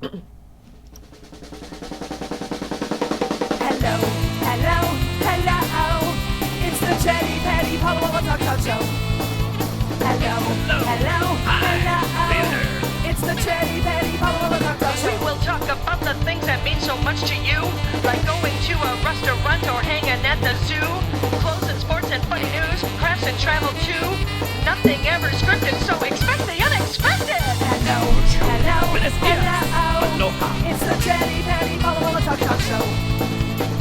Hello. It's the Chatty Patty Polo Talk Show. Hello. Hey there. It's the Chatty Patty Polo Talk Show. We will talk about the things that mean so much to you, like going to a restaurant or hanging at the zoo. Clothes and sports and funny news, crafts and travel too. Nothing ever scripted, so expect the unexpected. Hello. Buenos dias. Aloha. It's the Chatty Patty Polo Talk Show.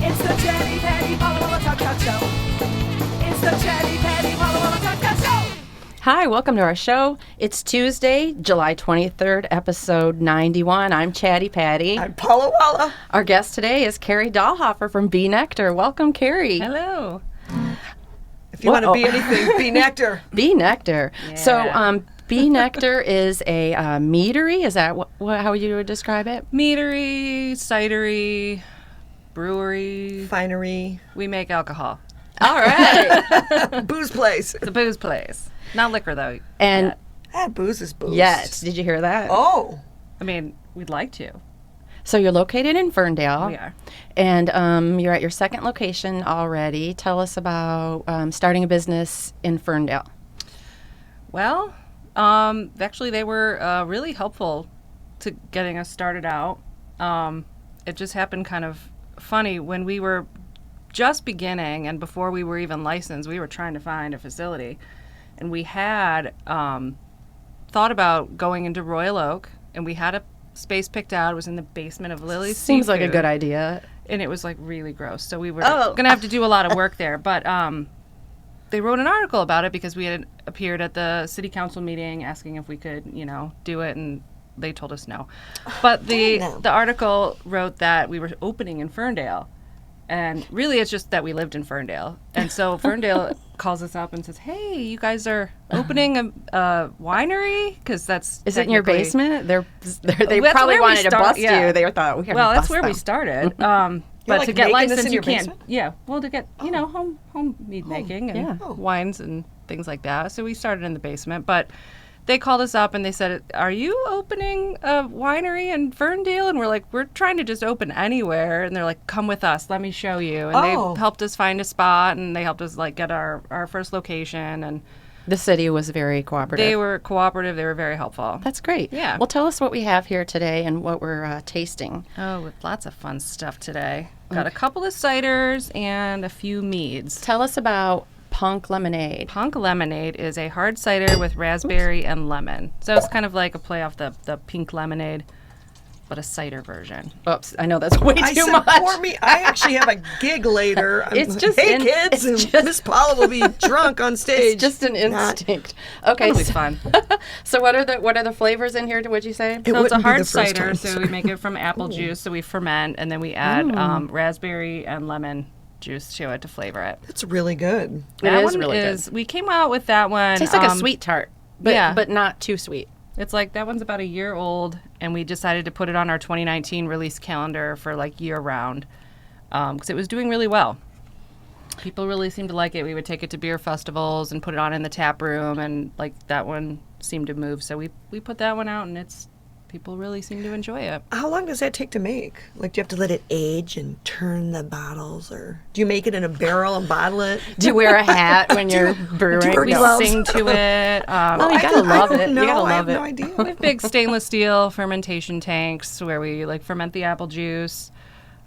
It's the Chatty Patty Polo Talk Show. It's the Chatty Patty Polo Talk Show. Hi, welcome to our show. It's Tuesday, July 23rd, episode 91. I'm Chatty Patty. I'm Paula Walla. Our guest today is Keri Dahlhofer from Be Nektar. Welcome, Keri. Hello. If you want to be anything, be Nektar. Be Nektar. Yeah. So, Be Nektar is a meadery. Is that how you would describe it? Meadery, cidery, brewery. Finery. We make alcohol. All right. Booze place. It's a booze place. Not liquor, though. And Booze is booze. yes, did you hear that? Oh. I mean, we'd like to. So you're located in Ferndale. We are. And you're at your second location already. Tell us about starting a business in Ferndale. Well, actually, they were really helpful to getting us started out. It just happened kind of funny when we were just beginning, and before we were even licensed, we were trying to find a facility. And we had thought about going into Royal Oak, and we had a space picked out. It was in the basement of Lily's Seems like a Seafood, good idea. and it was like really gross. So we were going to have to do a lot of work there. But they wrote an article about it because we had appeared at the city council meeting asking if we could, do it, and they told us no. But the article wrote that we were opening in Ferndale. And really, it's just that we lived in Ferndale. And so Ferndale calls us up and says, hey, you guys are opening a winery? Because that's Is it in your basement? They That's probably where we wanted to bust yeah. you. They thought, we Well, that's bust where we them. started. You're, But like, to get making this licensed, in you your can't. basement? Yeah. Well, to get, home mead making and yeah. wines and things like that. So we started in the basement. But they called us up and they said, are you opening a winery in Ferndale? And we're like, we're trying to just open anywhere. And they're like, come with us. Let me show you. And they helped us find a spot, and they helped us get our first location. And The city was very cooperative. they were cooperative. They were very helpful. That's great. Yeah. Well, tell us what we have here today and what we're tasting. Oh, with lots of fun stuff today. Got a couple of ciders and a few meads. Tell us about Punk Lemonade. Punk Lemonade is a hard cider with raspberry and lemon. So it's kind of like a play off the pink lemonade, but a cider version. Oops, I know that's way I too said, much. pour me. I actually have a gig later. It's just hey, in- kids, it's and just- Miss Paula will be drunk on stage. It's just an Not- instinct. Okay, It'll be so, fun. so what are the flavors in here? What'd you say? It So it's a wouldn't be hard the first cider, time, so sorry. we make it from apple juice. So we ferment, and then we add raspberry and lemon juice to it to flavor it. It's really good. That is one really good. is, we came out with that one. Tastes like a sweet tart, yeah. but not too sweet. It's like that one's about a year old, and we decided to put it on our 2019 release calendar for year round because it was doing really well. People really seemed to like it. We would take it to beer festivals and put it on in the tap room, and that one seemed to move. So we put that one out, and people really seem to enjoy it. How long does that take to make? Do you have to let it age and turn the bottles, or do you make it in a barrel and bottle it? Do you wear a hat when you're brewing? wear We gloves? sing to it. Oh, you gotta love it. You gotta I have love it. no idea. We have big stainless steel fermentation tanks where we ferment the apple juice.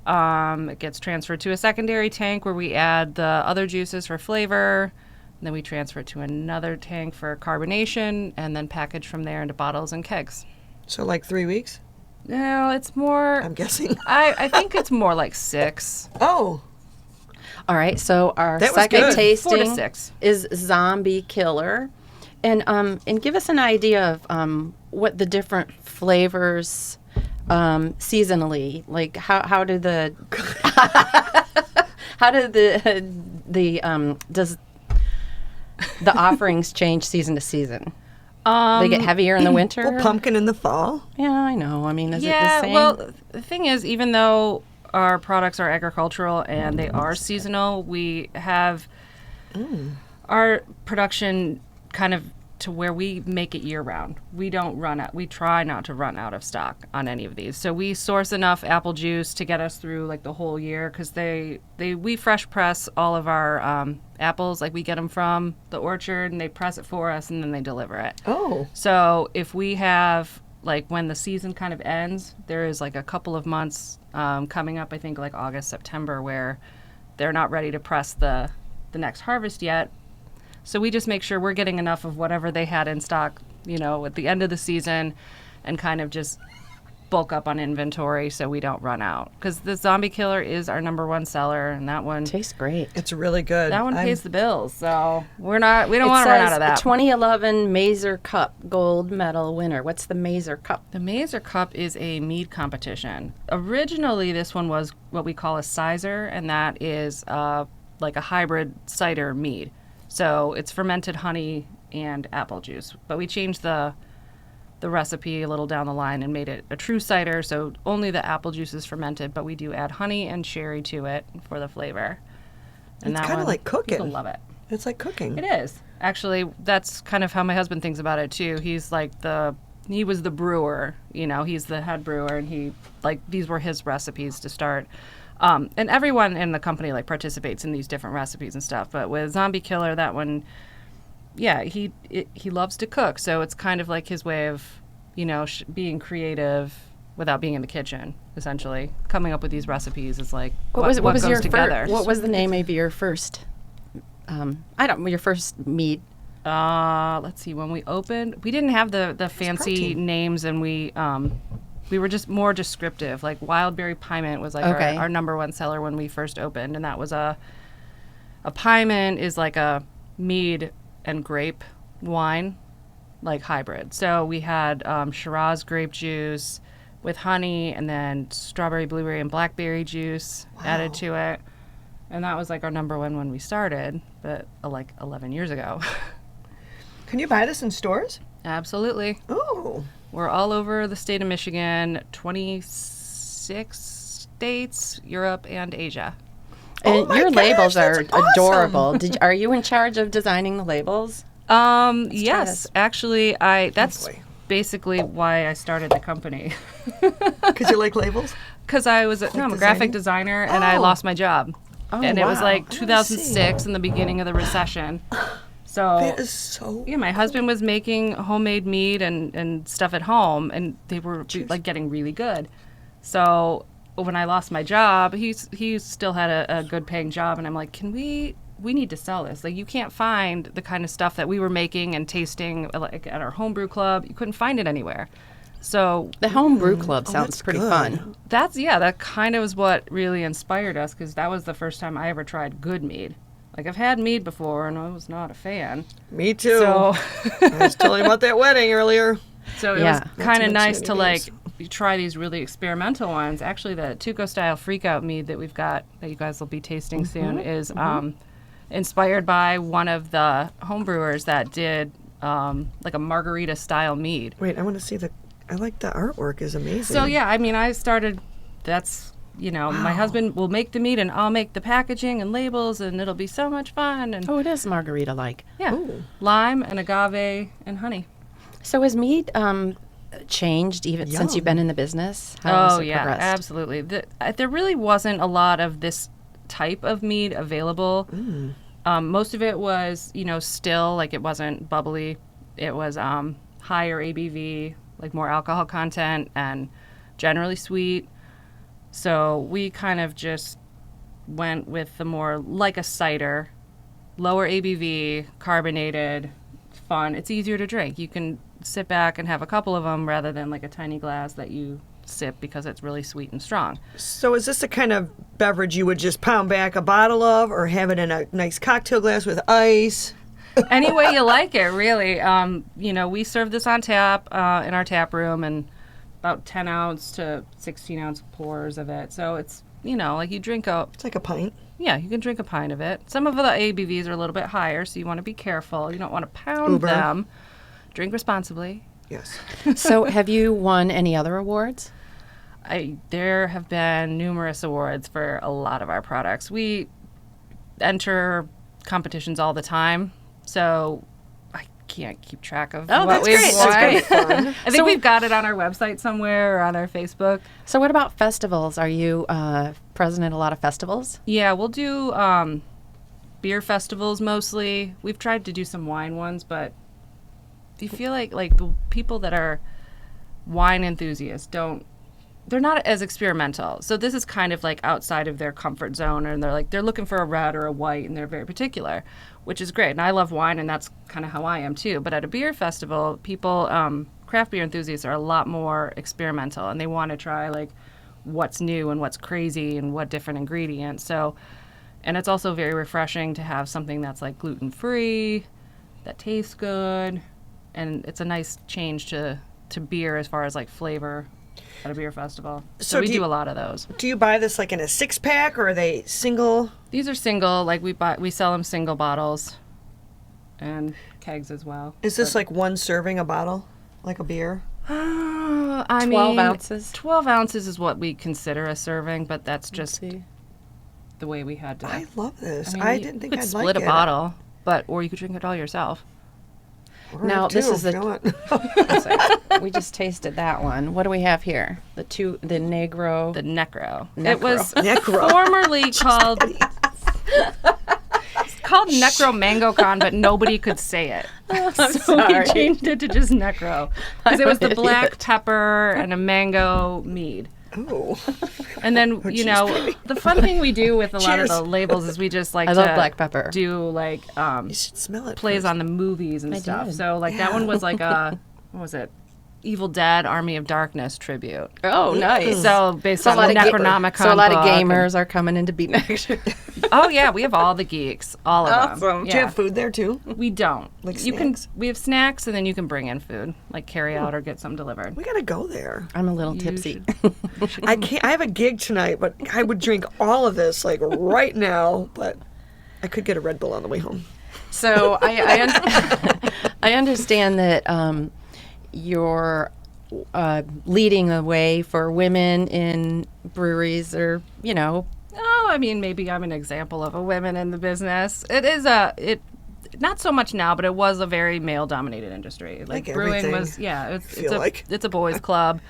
It gets transferred to a secondary tank where we add the other juices for flavor. And then we transfer it to another tank for carbonation, and then package from there into bottles and kegs. So 3 weeks, No, it's more. I'm guessing. I think it's more like 6. Oh, All right, so our That was second good. 4 to tasting 6. is Zombie Killer, and give us an idea of what the different flavors seasonally, how do the does the offerings change season to season? They get heavier in the winter. well, pumpkin in the fall. Yeah, I know. I mean, is it the Yeah, same? well, the thing is, even though our products are agricultural and they are seasonal, we have our production kind of to where we make it year round. We don't run out. We try not to run out of stock on any of these. So we source enough apple juice to get us through like the whole year, because we fresh press all of our apples. Like we get them from the orchard and they press it for us and then they deliver it. Oh. So if we have, like, when the season kind of ends, there is like a couple of months coming up, I think like August, September, where they're not ready to press the next harvest yet. So we just make sure we're getting enough of whatever they had in stock, at the end of the season, and kind of just bulk up on inventory so we don't run out. Because the Zombie Killer is our #1 seller, and that one Tastes great. It's really good. That one pays the bills, so we don't want to run out of that. 2011 Mazer Cup gold medal winner. What's the Mazer Cup? The Mazer Cup is a mead competition. Originally, this one was what we call a sizer, and that is like a hybrid cider mead. So it's fermented honey and apple juice. But we changed the recipe a little down the line and made it a true cider, so only the apple juice is fermented, but we do add honey and sherry to it for the flavor. And It's that kind of one, like cooking. people love it. It's like cooking. It is. Actually, that's kind of how my husband thinks about it too. He's like he was the brewer, he's the head brewer, and these were his recipes to start. And everyone in the company participates in these different recipes and stuff. But with Zombie Killer, that one, yeah, he loves to cook. So it's kind of like his way of, being creative without being in the kitchen. Essentially, coming up with these recipes is like what was goes your together. what was the name of your first? Your first mead. Let's see. When we opened, we didn't have the fancy names, and we were just more descriptive. Like Wildberry Pyment was our #1 seller when we first opened, and that was a Pyment is like a mead and grape wine, like hybrid. So we had Shiraz grape juice with honey, and then strawberry, blueberry, and blackberry juice added to it, and that was like our #1 when we started, but like 11 years ago. Can you buy this in stores? Absolutely. Oh. We're all over the state of Michigan, 26 states, Europe, and Asia. And your labels are that's awesome. adorable. Are you in charge of designing the labels? Yes, actually, that's boy. basically why I started the company. Because you like labels? Because I'm a graphic designer, and I lost my job. And it was wow. like I 2006 in the beginning of the recession. So That is so. yeah, my husband was making homemade mead and stuff at home, and they were getting really good. So when I lost my job, he still had a good paying job, and I'm like, we need to sell this. Like, you can't find the kind of stuff that we were making and tasting like at our homebrew club. You couldn't find it anywhere. So The Homebrew Club sounds that's pretty good. fun. that kind of was what really inspired us, because that was the first time I ever tried good mead. Like, I've had mead before, and I was not a fan. Me too. So I was telling you about that wedding earlier. So it Yeah. was kind too of much nice to many try these really experimental ones. Actually, the Tuco style Freakout mead that we've got that you guys will be tasting soon is inspired by one of the homebrewers that did like a margarita style mead. Wait, I want to see I like the artwork. Is amazing. So yeah, I mean, I started. That's my husband will make the mead and I'll make the packaging and labels, and it'll be so much fun. And Oh, it is margarita-like. yeah, lime and agave and honey. So has mead changed even since you've been in the business? How has it progressed? Absolutely. There really wasn't a lot of this type of mead available. Most of it was, still, like, it wasn't bubbly. It was higher ABV, like more alcohol content, and generally sweet. So we kind of just went with the more like a cider, lower ABV, carbonated, fun. It's easier to drink. You can sit back and have a couple of them rather than like a tiny glass that you sip because it's really sweet and strong. So is this the kind of beverage you would just pound back a bottle of, or have it in a nice cocktail glass with ice? Any way you like it, really. We serve this on tap in our tap room, and about 10 ounce to 16 ounce pours of it. So it's, like you drink It's like a pint. yeah, you can drink a pint of it. Some of the ABVs are a little bit higher, so you want to be careful. You don't want to pound them. Drink responsibly. Yes. So have you won any other awards? There have been numerous awards for a lot of our products. We enter competitions all the time, so can't keep track of Oh, what that's we've great. won. That's great. I think we've got it on our website somewhere or on our Facebook. So what about festivals? Are you present at a lot of festivals? Yeah, we'll do beer festivals mostly. We've tried to do some wine ones, but do you feel like the people that are wine enthusiasts they're not as experimental. So this is kind of like outside of their comfort zone, and they're looking for a red or a white, and they're very particular, which is great. And I love wine, and that's kind of how I am too. But at a beer festival, people, craft beer enthusiasts are a lot more experimental, and they want to try like what's new and what's crazy and what different ingredients. So, and it's also very refreshing to have something that's like gluten-free, that tastes good, and it's a nice change to beer as far as like flavor at a beer festival. So we do a lot of those. Do you buy this like in a 6-pack, or are they single? These are single, like we sell them single bottles and kegs as well. Is this like one serving a bottle, like a beer? 12 ounces? 12 ounces is what we consider a serving, but that's just the way we had to. I love this. mean, I you didn't think could I'd split like a it. bottle, or you could drink it all yourself. Or Now, this two, is if you want. We just tasted that one. What do we have here? The Negro. The Necro. Necro. It was Necro. formerly called. It's called Necro Mango Con, but nobody could say it. So we sorry. changed it to just Necro. Because it was the I'm an black idiot. pepper and a mango mead. Oh, And then, the fun thing we do with a lot of Cheers. the labels is we just like I to love black pepper. do like you should smell it. plays first. on the movies and stuff. did. So like that one was like a, what was it? Evil Dead Army of Darkness tribute. Oh, nice. So based on the Necronomicon So a lot of book and- gamers are coming in to beat Nectar. Oh yeah, we have all the geeks, all of them. Awesome. Yeah. Do you have food there too? We don't. Like you snacks? we have snacks, and then you can bring in food, like carry out or get some delivered. We gotta go there. I'm a little tipsy. I can't. I have a gig tonight, but I would drink all of this like right now. But I could get a Red Bull on the way home. So I understand that you're leading the way for women in breweries, or Oh, I mean, maybe I'm an example of a woman in the business. It is not so much now, but it was a very male-dominated industry. Like brewing everything, was, it's a boys' club.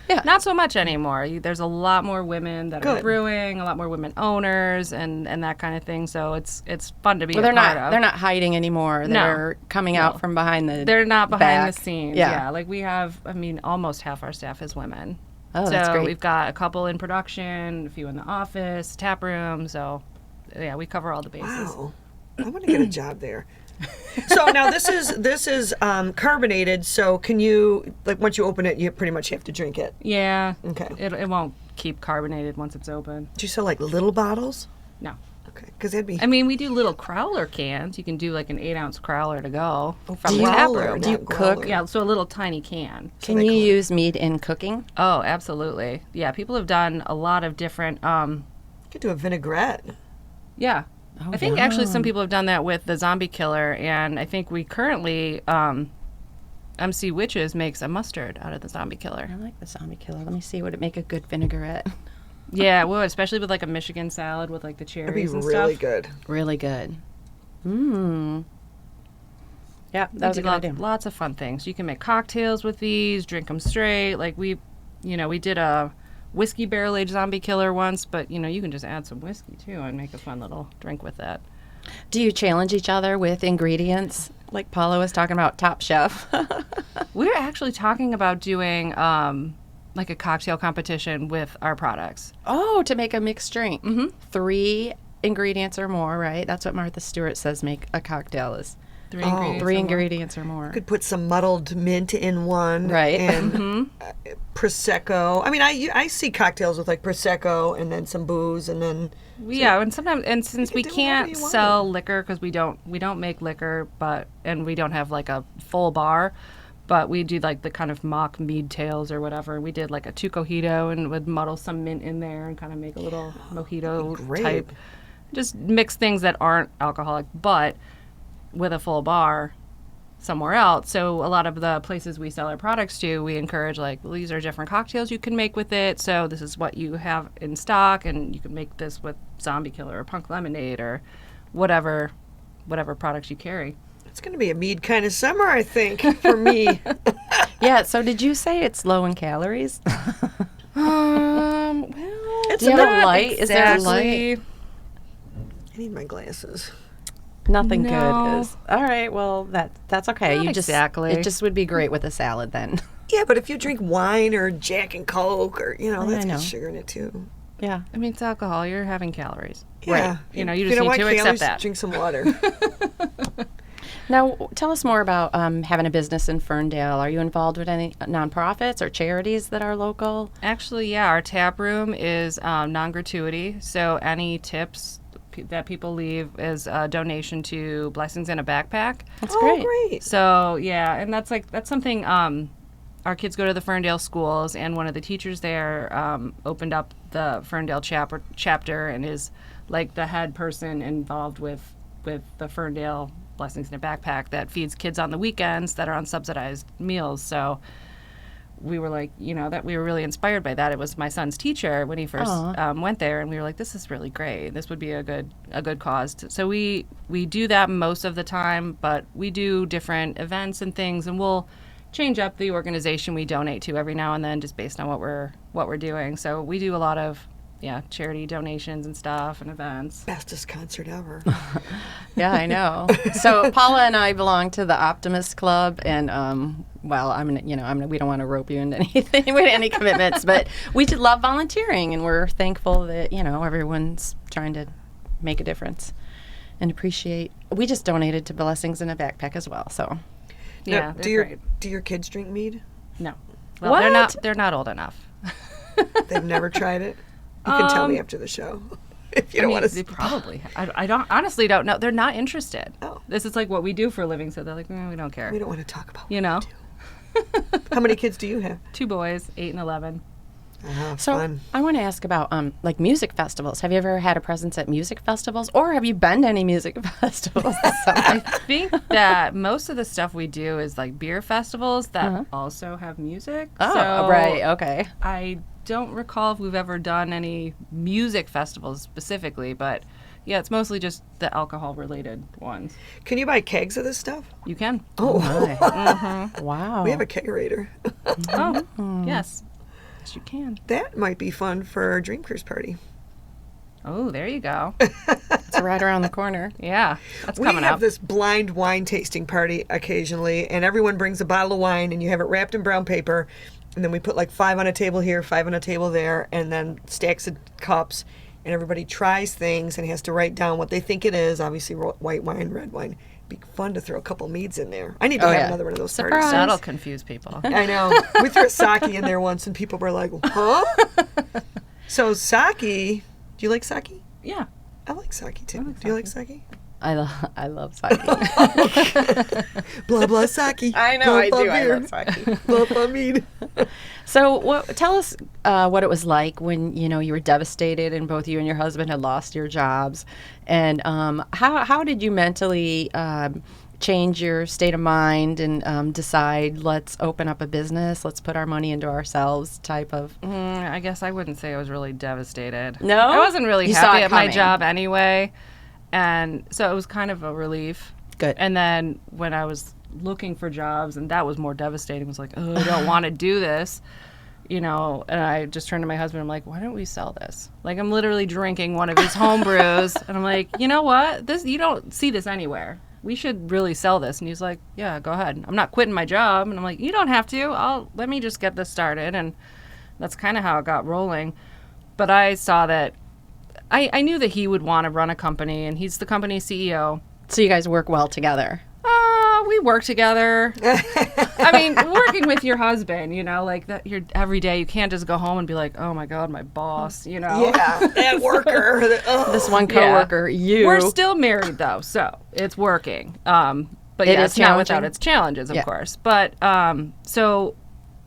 Yeah. Not so much anymore. There's a lot more women that are Good. brewing, a lot more women owners, and that kind of thing. So it's fun to be well, a they're part not of. they're not hiding anymore. They're coming out from behind the. They're not behind back. the scenes. Yeah. Yeah. Like we have, almost half our staff is women. Oh, so that's great. we've got a couple in production, a few in the office, tap room. So yeah, we cover all the bases. Wow, I want to get a job there. So now this is carbonated. So can you, like, once you open it, you pretty much have to drink it? Yeah. Okay. It won't keep carbonated once it's open. Do you sell like little bottles? No. Okay, because that'd be. I mean, we do little crowler cans. You can do like an 8-ounce crowler to go from do the you- tap growler, room. not you growler. cook? Yeah, so a little tiny can. Can you use meat in cooking? Oh, absolutely. Yeah, people have done a lot of different. You could do a vinaigrette. Yeah. I think actually some people have done that with the zombie killer, and I think we currently, MC Witches makes a mustard out of the zombie killer. I like the zombie killer. Let me see. Would it make a good vinaigrette? Yeah, well, especially with like a Michigan salad with like the That'd cherries be and really stuff. good. Really good. Mmm. Yeah, that was a good idea. Lots of fun things. You can make cocktails with these, drink them straight. Like we did a whiskey barrel aged zombie killer once, but you can just add some whiskey too and make a fun little drink with that. Do you challenge each other with ingredients? Like Paula was talking about Top Chef. We're actually talking about doing like a cocktail competition with our products. Oh, to make a mixed drink. Mm-hmm. 3 ingredients or more, right? That's what Martha Stewart says make a cocktail is. 3 ingredients. 3 or more. ingredients or more. Could put some muddled mint in one, Right. And prosecco. I mean, I see cocktails with like prosecco and then some booze and then. Yeah, and sometimes since we do whatever can't you want. sell liquor because we don't make liquor, and we don't have like a full bar, but we do like the kind of mock mead tails or whatever. We did like a 2 cojito and would muddle some mint in there and kind of make a little mojito great. type. Just mix things that aren't alcoholic, but with a full bar somewhere else. So a lot of the places we sell our products to, we encourage like, well, these are different cocktails you can make with it. So this is what you have in stock, and you can make this with zombie killer or punk lemonade or whatever products you carry. It's going to be a mead kind of summer, I think, for me. Yeah. So did you say it's low in calories? Well, It's Do you have a not light? Is there a exactly. light? I need my glasses. Nothing No. good is. All right. Well, that's okay. Not You just exactly. It just would be great with a salad then. Yeah, but if you drink wine or Jack and Coke or, that's know. got sugar in it too. Yeah. I mean, it's alcohol. You're having calories. Yeah. You know, If you just don't need like to calories, accept that. Drink some water. Now, tell us more about having a business in Ferndale. Are you involved with any nonprofits or charities that are local? Actually, yeah, our tap room is non-gratuity, so any tips that people leave is a donation to Blessings in a Backpack. That's Oh, great. So yeah, and that's something. Our kids go to the Ferndale schools, and one of the teachers there opened up the Ferndale chapter and is like the head person involved with the Ferndale Blessings in a Backpack that feeds kids on the weekends that are on subsidized meals. So we were like, that we were really inspired by that. It was my son's teacher when he first went there, and we were like, this is really great. This would be a good cause. So we do that most of the time, but we do different events and things, and we'll change up the organization we donate to every now and then, just based on what we're doing. So we do a lot of charity donations and stuff and events. Bestest concert ever. Yeah, I know. So Paula and I belong to the Optimist Club, and we don't want to rope you into anything with any commitments, but we just love volunteering, and we're thankful that everyone's trying to make a difference and appreciate. We just donated to Blessings in a Backpack as well, so. Yeah, Now, they're great. do your kids drink mead? No, well, What? they're not old enough. They've never tried it? You can tell me after the show. If you don't want They to. probably. I honestly don't know. They're not interested. Oh. This is like what we do for a living, so they're like, we don't care. We don't want to talk about You How many kids do you have? 2 boys, 8 and 11. So Fun. I want to ask about like music festivals. Have you ever had a presence at music festivals, or have you been to any music festivals? I think that most of the stuff we do is like beer festivals that also have music. Oh, So right. Okay. I don't recall if we've ever done any music festivals specifically, but yeah, it's mostly just the alcohol-related ones. Can you buy kegs of this stuff? You can. Oh, Wow. we have a kegerator. Oh, yes. Yes, you can. That might be fun for our Dream Cruise party. Oh, there you go. It's right around the corner. Yeah, that's We coming have up. this blind wine tasting party occasionally, and everyone brings a bottle of wine, and you have it wrapped in brown paper, and then we put like 5 on a table here, 5 on a table there, and then stacks of cups, and everybody tries things and has to write down what they think it is. Obviously, white wine, red wine. Be fun to throw a couple meads in there. I need to have another one of those Surprise. parties. That'll confuse people. I know. We threw a sake in there once, and people were like, "Huh?" So sake. Do you like sake? Yeah. I like sake too. Do you like sake? I love sake. Blah blah sake. I know, blah, I blah, do. I beer. love sake. Blah blah mead. So, tell us what it was like when you were devastated and both you and your husband had lost your jobs, and how did you mentally change your state of mind and decide, let's open up a business, let's put our money into ourselves type of. I guess I wouldn't say I was really devastated. No? I wasn't really You saw happy it at my coming. job anyway. And so it was kind of a relief. Good. And then when I was looking for jobs, and that was more devastating, I was like, oh, I don't want to do this. And I just turned to my husband, I'm like, why don't we sell this? Like, I'm literally drinking one of his home brews, and I'm like, you know what? You don't see this anywhere. We should really sell this. And he's like, yeah, go ahead. I'm not quitting my job. And I'm like, you don't have to. Let me just get this started. And that's kind of how it got rolling. But I saw that I knew that he would want to run a company, and he's the company's CEO. So you guys work well together. We work together. I mean, working with your husband, like that. You're every day. You can't just go home and be like, "Oh my God, my boss," Yeah, that worker. Ugh. This one coworker, you. We're still married though, so it's working. But It yeah, is it's not without challenging? its challenges, of Yeah. course. But so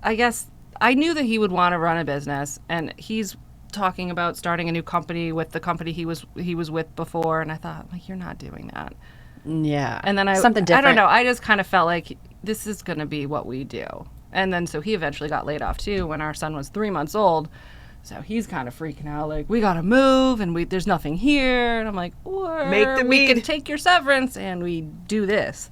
I guess I knew that he would want to run a business, and he's talking about starting a new company with the company he was with before, and I thought, like, you're not doing that. Yeah. And then something different. I don't know. I just kind of felt like this is going to be what we do. And then so he eventually got laid off too when our son was 3 months old. So he's kind of freaking out, like, we got to move, and there's nothing here. And I'm like, or Make the we can mead. take your severance and we do this.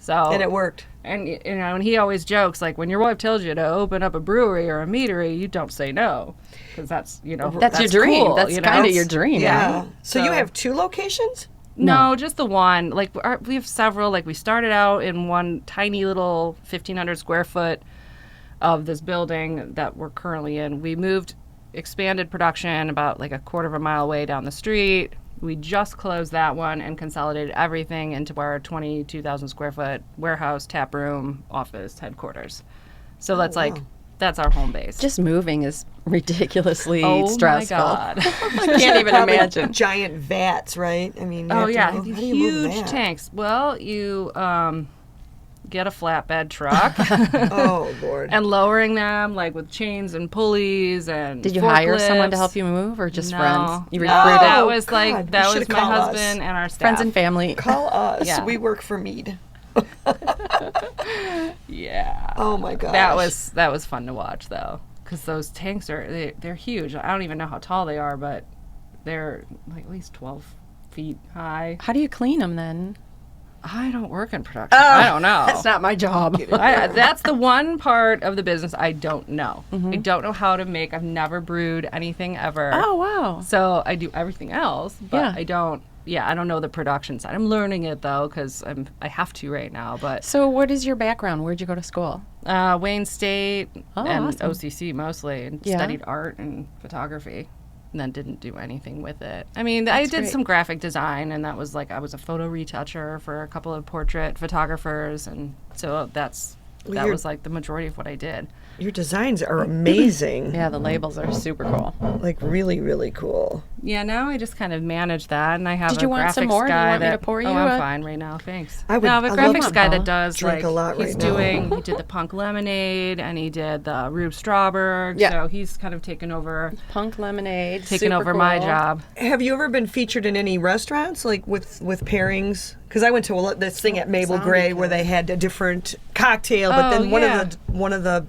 So And it worked. And and he always jokes like, when your wife tells you to open up a brewery or a meadery, you don't say no, because that's That's your dream. cool, That's kind of your dream. Yeah. Right? So you have 2 locations? No, just the one. Like we have several. Like we started out in one tiny little 1,500 square foot of this building that we're currently in. We expanded production about like a quarter of a mile away down the street. We just closed that one and consolidated everything into our 22,000 square foot warehouse, tap room, office, headquarters. So that's our home base. Just moving is ridiculously Oh stressful. my God. I can't even Probably imagine. Giant vats, right? I mean, you Oh have to yeah, move- how do you move huge that? tanks. Well, you get a flatbed truck Oh, Lord. and lowering them like with chains and pulleys and. Did you hire someone to forklifts. help you move, or just No. friends? You No, recruited that Oh, was like God, that you was should my call us. husband and our staff. friends and family. Call us. Yeah. We work for Mead. Yeah. Oh, my gosh. That was fun to watch though, because those tanks they're huge. I don't even know how tall they are, but they're like at least 12 feet high. How do you clean them then? I don't work in production. I don't know. That's not my job. That's the one part of the business I don't know. I don't know how to make. I've never brewed anything ever. Oh, wow. So I do everything else, but Yeah. I don't. Yeah, I don't know the production side. I'm learning it though, because I have to right now. But So what is your background? Where'd you go to school? Wayne State Oh, and awesome. OCC mostly, and Yeah. studied art and photography, and then didn't do anything with it. I mean, I did great. some graphic design, and that was like I was a photo retoucher for a couple of portrait photographers, and so that you're- was like the majority of what I did. Your designs are amazing. Yeah, the labels are super cool. Like, really, really cool. Yeah, now I just kind of manage that, and I have Did a you want some graphics more? Do you guy want me that. to pour you Oh, I'm a- fine right now, thanks. I would- no, I have a I'd love graphics to guy that does drink a lot he's right now. he did the punk lemonade, and he did the Rube Strawberg. Yeah. So he's kind of taken over Punk lemonade. over my job. Have you ever been featured in any restaurants, like with pairings? Because I went to this thing at Mabel Gray where they had a different cocktail, but Oh, then yeah. one of the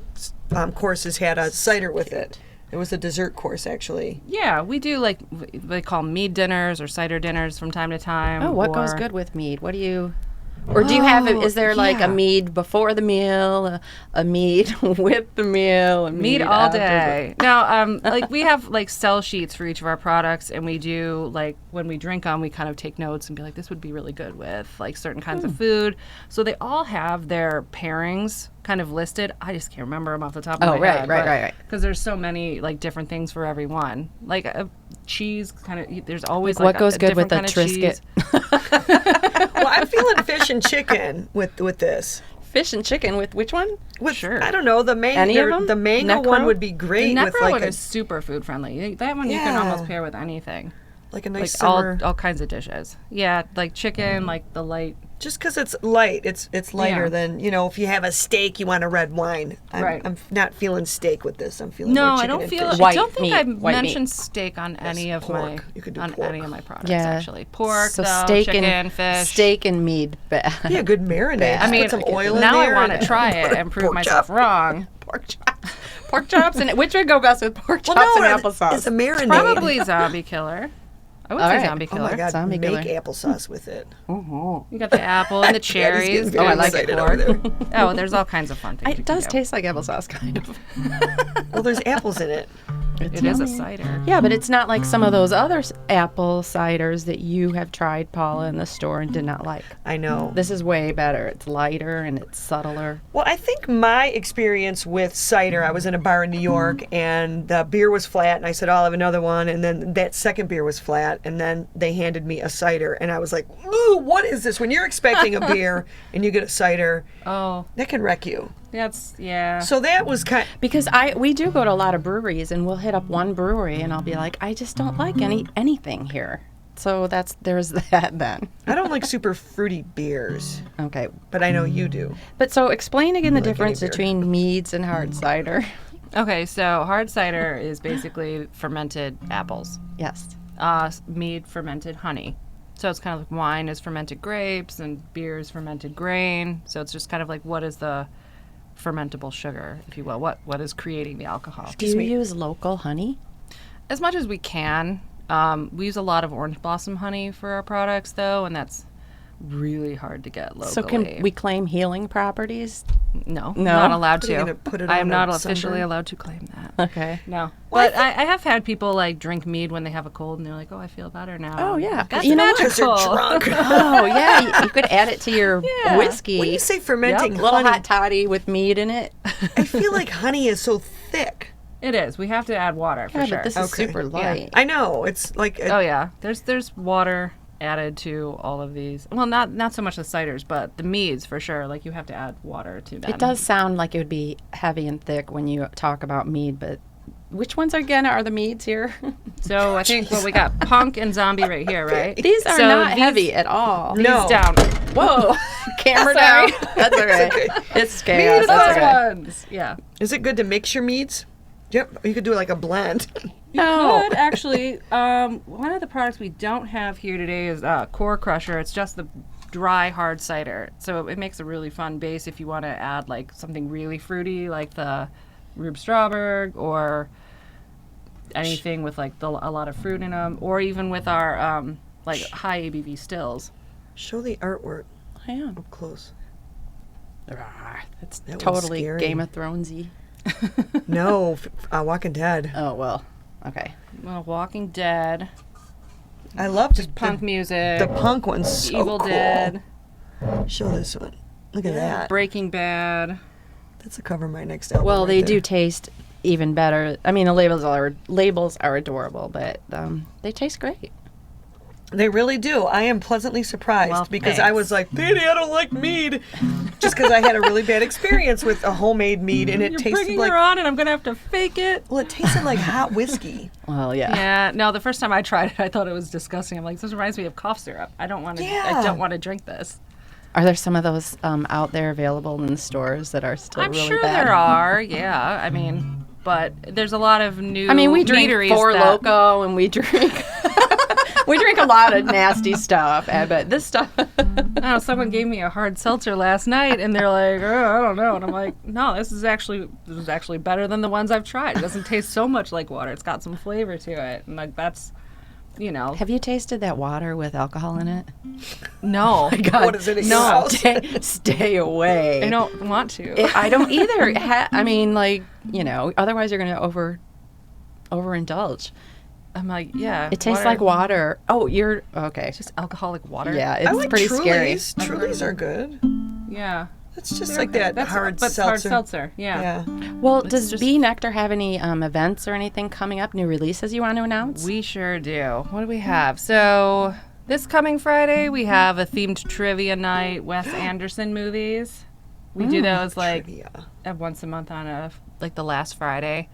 courses had a cider with it. It was a dessert course, actually. Yeah, we do like they call mead dinners or cider dinners from time to time. Oh, what goes or- good with mead? What do you... Or do you have, is there like yeah. a mead before the meal, a mead with the meal, a Mead all after day. No, like we have like sell sheets for each of our products, and we do like when we drink them, we kind of take notes and be like, this would be really good with like certain kinds of food. So they all have their pairings kind of listed. I just can't remember them off the top of Oh, my head. right. Because there's so many like different things for every one. Like a cheese kind of. There's always What like goes a good with different the kind of Triscuit? cheese. Well, I'm feeling fish and chicken with this. Fish and chicken with which one? With, Sure. I don't know, the Any of mango, them? the mango Necro? one would be The great with Necro like one a, is super food friendly. That one you can Yeah. almost pair with anything. like a nice Like summer. all kinds of dishes. Yeah, like chicken, like the light. Just because it's light, it's lighter Yeah. than, if you have a steak, you want a red wine. Right. I'm not feeling steak with this. I'm feeling No, more I chicken don't and feel. fish. White I don't think meat, I white meat. mentioned steak on any of pork. my You could do on pork. any of my products. Yeah. Actually, pork, So though, steak chicken, and fish. steak and mead. Yeah, good marinade. I mean, put some oil in now there. I want to and- try it and prove pork myself chop. wrong. Pork chops. Pork chops and which would go best with pork chops Well, no, and applesauce? it's a marinade. Probably zombie killer. I would All say right. zombie Oh killer. my God, Zombie make killer. applesauce with it. You got the apple and the cherries. getting Oh, I very like it. excited over Pork. Oh, there's all kinds of fun things. It you can does do. taste like applesauce, kind of. Well, there's apples in it. It is a cider. Yeah, but it's not like some of those other apple ciders that you have tried, Paula, in the store and did not like. I know. This is way better. It's lighter and it's subtler. Well, I think my experience with cider, I was in a bar in New York and the beer was flat and I said, I'll have another one. And then that second beer was flat and then they handed me a cider and I was like, ooh, what is this? When you're expecting a beer and you get a cider, Oh, that can wreck you. yeah. So that was kind Because we do go to a lot of breweries and we'll hit up one brewery and I'll be like, I just don't like anything here. So there's that then. I don't like super fruity beers, Okay. but I know you do. But so explain again the Like any difference beer. between meads and hard cider. Okay, so hard cider is basically fermented apples. Yes. Mead fermented honey. So it's kind of like wine is fermented grapes and beer is fermented grain. So it's just kind of like what is the fermentable sugar, if you will? What is creating the alcohol? Do you use local honey? As much as we can. We use a lot of orange blossom honey for our products, though, and that's really hard to get locally. So can we claim healing properties? No, No? not allowed What, are you to. gonna put it I am on not a officially sunburn? allowed to claim that. Okay. No, but I have had people like drink mead when they have a cold, and they're like, "Oh, I feel better now." Oh, yeah. That's You know what? Because they're magical. drunk. Oh, yeah. You could add it to your Yeah. whiskey. When you say fermenting Little honey, hot toddy with mead in it. I feel like honey is so thick. It is. We have to add water for Yeah, sure. but this is Okay. super light. I know. It's like Oh yeah, there's water added to all of these. Well, not so much the ciders, but the meads for sure. Like you have to add water to them. It does sound like it would be heavy and thick when you talk about mead, but which ones again are the meads here? So I think we got punk and zombie right here, right? These are So not these- heavy at all. No. These down. Whoa. Camera Sorry. down. That's all right. okay. It's chaos. These That's okay. ones. Yeah. Is it good to mix your meads? Yep. You could do like a blend. No. Could actually. One of the products we don't have here today is Core Crusher. It's just the dry hard cider, so it makes a really fun base if you want to add like something really fruity, like the Rube Strawberg or anything with like a lot of fruit in them, or even with our like high ABV stills. Show the artwork Yeah. up close. That's That was totally scary. Game of Thronesy. No, Walking Dead. Oh, well. Okay. Well, Walking Dead, I love just punk music, The punk one's so Evil cool. Dead, Show this one. Look at that. Breaking Bad. That's the cover of my next album. Well, right they there. do taste even better. I mean, the labels are adorable, but they taste great. They really do. I am pleasantly surprised Well, because I was like, Daddy, I don't like mead. Just because I had a really bad experience with a homemade mead and it You're tasted bringing like, her on, and I'm gonna have to fake it. well, it tasted like hot whiskey. Well, yeah. Yeah, no. The first time I tried it, I thought it was disgusting. I'm like, this reminds me of cough syrup. I don't want to. Yeah. I don't want to drink this. Are there some of those out there available in the stores that are still I'm really sure bad? there are. Yeah, I mean, but there's a lot of new. I mean, we drink meaderies Four that- Loko and we drink we drink a lot of nasty stuff, but this stuff. Oh, someone gave me a hard seltzer last night, and they're like, oh, I don't know, and I'm like, no, this is actually better than the ones I've tried. It doesn't taste so much like water. It's got some flavor to it, and like that's, you know, Have you tasted that water with alcohol in it? no, What is it at your No. house? Stay away. I don't want to. I don't either. I mean, like, otherwise you're going to overindulge. I'm like, yeah, It tastes like water. Oh, you're okay. just alcoholic water. Yeah, I it's like pretty scary. Trulies. Trulies are good. yeah. It's just They're like okay. that That's hard but seltzer. hard seltzer. Yeah. Yeah. Well, It's does just- Bee Nectar have any events or anything coming up? New releases you want to announce? We sure do. What do we have? So this coming Friday, we have a themed trivia night. Wes Anderson movies. We do those like Trivia. once a month on like the last Friday.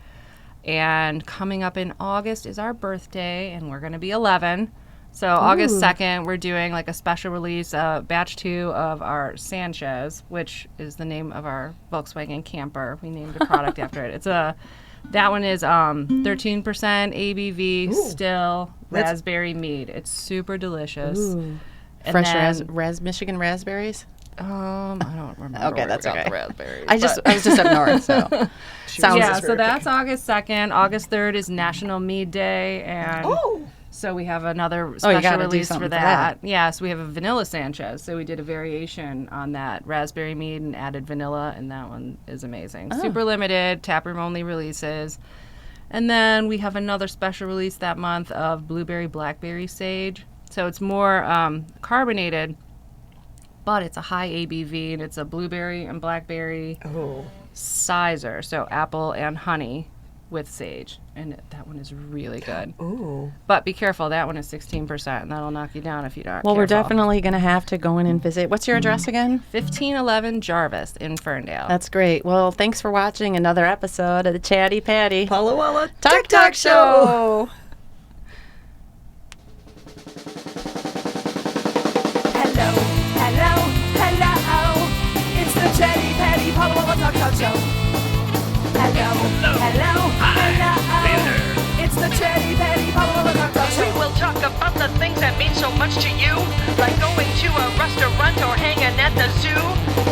And coming up in August is our birthday, and we're going to be 11. So August 2nd, we're doing like a special release, batch 2 of our Sanchez, which is the name of our Volkswagen camper. We named a product after it. That one is 13% ABV, still That's- raspberry mead. It's super delicious. And Fresh then- Michigan raspberries? I don't remember. Okay, where that's we got okay. the raspberries. I was just up north, so sounds Yeah, very so that's August 2nd. August 3rd is National Mead Day, and Oh. so we have another you special gotta do release something for for that. Yeah, so we have a vanilla Sanchez. So we did a variation on that raspberry mead and added vanilla, and that one is amazing. Super limited, taproom only releases. And then we have another special release that month of blueberry blackberry sage. So it's more carbonated, but it's a high ABV, and it's a blueberry and blackberry Oh. sizer, so apple and honey with sage, and that one is really good. Ooh. But be careful, that one is 16%, and that'll knock you down if you don't. Well, we're definitely going to have to go in and visit. What's your address again? 1511 Jarvis in Ferndale. That's great. Well, thanks for watching another episode of the Chatty Patty Palla Walla Talk Show. Hello. It's the Chatty Patty Palla Walla Talk Show. Hello. Hey there. It's the Chatty Patty Palla Walla Talk We Show. will talk about the things that mean so much to you, like going to a restaurant or hanging at the zoo,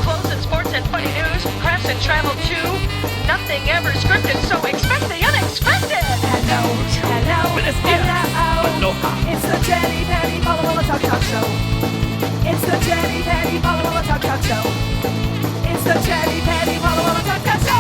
clothes and sports and funny news, crafts and travel too. Nothing ever scripted, so expect the unexpected. Hello. Buenos dias. Hello. Aloha. It's the Chatty Patty Palla Walla Talk Show. It's the Cherry Patty Balla Balla Talk Talk Show. It's the Cherry Patty